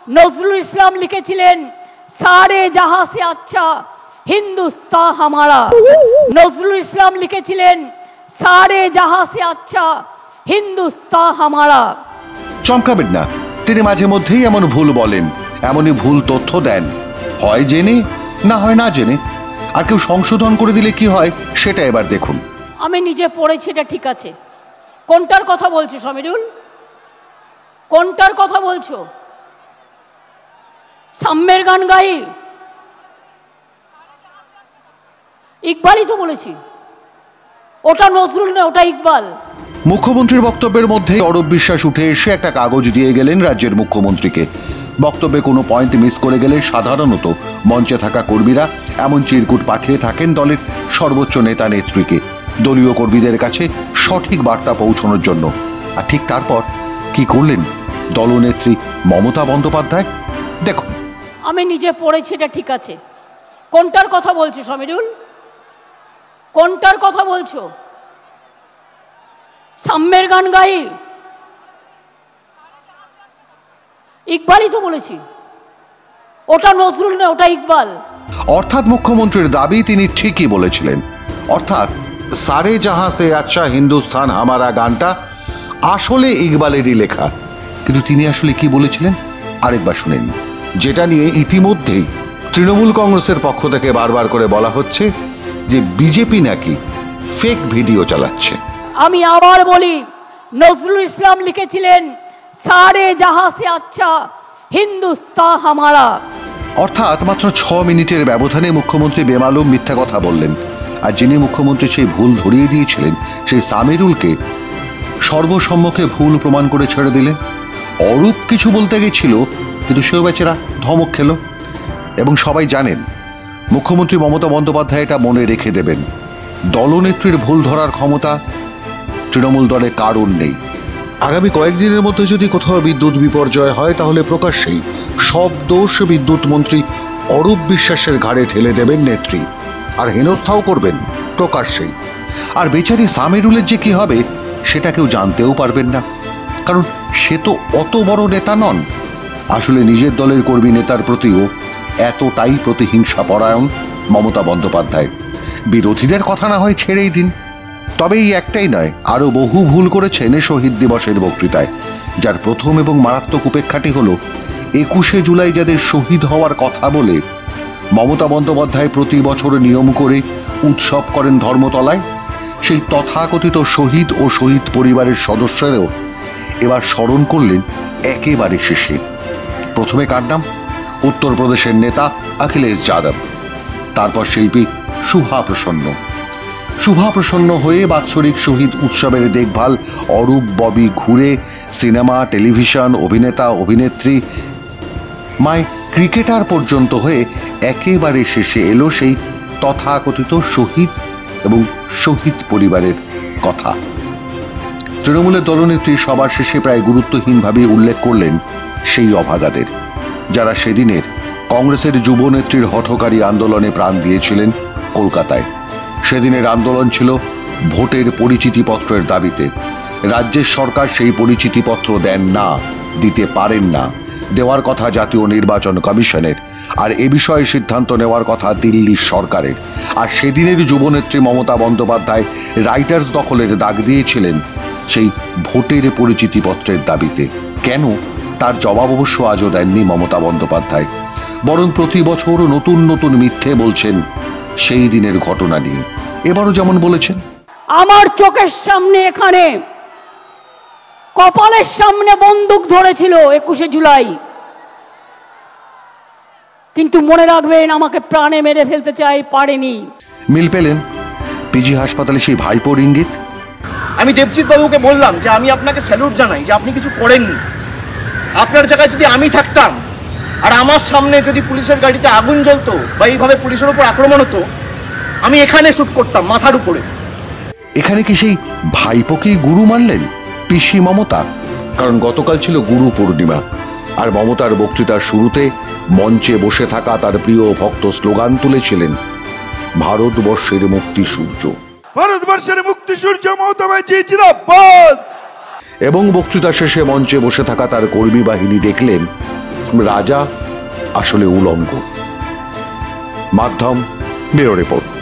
নজরুল ইসলাম লিখেছিলেন সারে জাহাঁ সে আচ্ছা হিন্দুস্তান হামারা। নজরুল ইসলাম লিখেছিলেন সারে জাহাঁ সে আচ্ছা হিন্দুস্তান হামারা। চমকাবেন না, তিনি মাঝে মধ্যেই এমন ভুল বলেন, এমনই ভুল তথ্য দেন, হয় জেনে না হয় না জেনে। আর কেউ সংশোধন করে দিলে কি হয় সেটা এবার দেখুন। আমি নিজে পড়েছি, এটা ঠিক আছে। কোনটার কথা বলছো সমীরুল? কোনটার কথা বলছো? সাম্যের গান গাই? ইকবালই তো বলেছি। ওটা নজরুল না, ওটা ইকবাল। মুখ্যমন্ত্রীর বক্তব্যের মধ্যে অরূপ বিশ্বাস উঠে এসে একটা কাগজ দিয়ে গেলেন রাজ্যের মুখ্যমন্ত্রীকে। বক্তব্যে কোনো পয়েন্ট মিস করে গেলে সাধারণত মঞ্চে থাকা কর্মীরা এমন চিরকুট পাঠিয়ে থাকেন দলের সর্বোচ্চ নেতা নেত্রীকে, দলীয় কর্মীদের কাছে সঠিক বার্তা পৌঁছানোর জন্য। আর ঠিক তারপর কি করলেন দলনেত্রী মমতা বন্দ্যোপাধ্যায়? দেখুন। আমি নিজে পড়েছি, এটা ঠিক আছে। কোনটার কথা বলছো সমীরুল? কোনটার কথা বলছো? সাম্যের গান গাই? ইকবালই তো বলেছি। ওটা নজরুল না, ওটা ইকবাল। অর্থাৎ মুখ্যমন্ত্রীর দাবি তিনি ঠিকই বলেছিলেন। অর্থাৎ সারে জাহাঁ সে আচ্ছা হিন্দুস্তান হামারা গানটা আসলে ইকবালেরই লেখা। কিন্তু তিনি আসলে কি বলেছিলেন আরেকবার শুনেন, যেটা নিয়ে ইতিমধ্যেই তৃণমূল কংগ্রেসের পক্ষ থেকে বারবার করে বলা হচ্ছে যে বিজেপি নাকি ফেক ভিডিও চালাচ্ছে। আমি আবার বলি, নজরুল ইসলাম লিখেছিলেন সারে জাহাঁ সে আচ্ছা হিন্দুস্তান হামারা। অর্থাৎ মাত্র 6 মিনিটের ব্যবধানে মুখ্যমন্ত্রী বেমালুম মিথ্যা কথা বললেন। আর যিনি মুখ্যমন্ত্রী সেই ভুল ধরিয়ে দিয়েছিলেন সেই সামিরুলকে সর্বসম্মুখে ভুল প্রমাণ করে ছেড়ে দিলেন। অরূপ কিছু বলতে গেছিল, কিন্তু সেও বেচারা ধমক খেল। এবং সবাই জানেন মুখ্যমন্ত্রী মমতা বন্দ্যোপাধ্যায় এটা মনে রেখে দেবেন, দলনেত্রীর ভুল ধরার ক্ষমতা তৃণমূল দলে কারণ নেই। আগামী কয়েকদিনের মধ্যে যদি কোথাও বিদ্যুৎ বিপর্যয় হয় তাহলে প্রকাশ্যেই সব দোষ বিদ্যুৎ মন্ত্রী অরূপ বিশ্বাসের ঘাড়ে ঠেলে দেবেন নেত্রী, আর হেনস্থাও করবেন প্রকাশ্যেই। আর বেচারি সামিরুলের যে কি হবে সেটা কেউ জানতেও পারবেন না, কারণ সে তো অত বড় নেতা নন। আসলে নিজের দলের কর্মী নেতার প্রতিও এতটাই প্রতিহিংসা পরায়ণ মমতা বন্দ্যোপাধ্যায়। বিরোধীদের কথা না হয় ছেড়েই দিন, তবে এই একটাই নয়, আরো বহু ভুল করেছেন শহীদ দিবসের বক্তৃতায়, যার প্রথম এবং মারাত্মক উপেক্ষাটি হলো 21শে জুলাই যাদের শহীদ হওয়ার কথা বলে মমতা বন্দ্যোপাধ্যায় প্রতি বছর নিয়ম করে উৎসব করেন ধর্মতলায়, সেই তথাকথিত শহীদ ও শহীদ পরিবারের সদস্যরাও এবার স্মরণ করলেন একেবারে শেষে। প্রথমে কার নাম? উত্তরপ্রদেশের নেতা অখিলেশ যাদব, তারপর শিল্পী শুভা প্রসন্ন। শুভা প্রসন্ন হয়ে বাৎসরিক শহীদ উৎসবের দেখভাল অরূপ ববি ঘুরে সিনেমা, টেলিভিশন, অভিনেতা, অভিনেত্রী, মায় ক্রিকেটার পর্যন্ত হয়ে একেবারে শেষে এলো সেই তথাকথিত শহীদ এবং শহীদ পরিবারের কথা। তৃণমূলের দলনেত্রী সবার শেষে প্রায় গুরুত্বহীনভাবে উল্লেখ করলেন সেই অভাগাদের, যারা সেদিনের কংগ্রেসের যুবনেত্রীর হঠকারী আন্দোলনে প্রাণ দিয়েছিলেন কলকাতায়। সেদিনের আন্দোলন ছিল ভোটের পরিচিতিপত্রের দাবিতে। রাজ্যের সরকার সেই পরিচিতিপত্র দেন না, দিতে পারেন না। দেওয়ার কথা জাতীয় নির্বাচন কমিশনের, আর এ বিষয়ে সিদ্ধান্ত নেওয়ার কথা দিল্লির সরকারের। আর সেদিনের যুবনেত্রী মমতা বন্দ্যোপাধ্যায় রাইটার্স দখলের দাগ দিয়েছিলেন সেই ভোটের পরিচিতিপত্রের দাবিতে। কেন, তার জবাব অবশ্য আজও দেননি মমতা বন্দ্যোপাধ্যায়, বরং প্রতি বছর নতুন নতুন মিথ্যে বলছেন সেই দিনের ঘটনা নিয়ে। এবারও যেমন বলেছেন, আমার চোখের সামনে এখানে কপালের সামনে বন্দুক ধরেছিল 21শে জুলাই, কিন্তু মনে রাখবেন আমাকে প্রাণে মেরে ফেলতে চাই, পারেনি। মিল পেলেন পিজি হাসপাতালে সেই ভাইপোর ইঙ্গিত। আমি দেবজিৎ বাবুকে বললাম যে আমি আপনাকে স্যালুট জানাই যে আপনি কিছু করেননি। আপনার জায়গায় যদি আমি থাকতাম আর আমার সামনে যদি পুলিশের গাড়িতে আগুন জ্বলতো বা এইভাবে পুলিশের উপর আক্রমণ হতো, আমি এখানে শুট করতাম মাথার উপরে। এখানে কি সেই ভাইপোকেই গুরু মানলেন পিসি মমতা? কারণ গতকাল ছিল গুরু পূর্ণিমা, আর মমতার বক্তৃতার শুরুতে মঞ্চে বসে থাকা তার প্রিয় ভক্ত স্লোগান তুলেছিলেন, ভারতবর্ষের মুক্তি সূর্য, ভারতবর্ষের মুক্তি সূর্য মমতা ব্যানার্জি জিন্দাবাদ। এবং বক্তৃতা শেষে মঞ্চে বসে থাকা তার কর্মী বাহিনী দেখলেন রাজা আসলে উলঙ্গ। মাধ্যম ব্যুরো রিপোর্ট।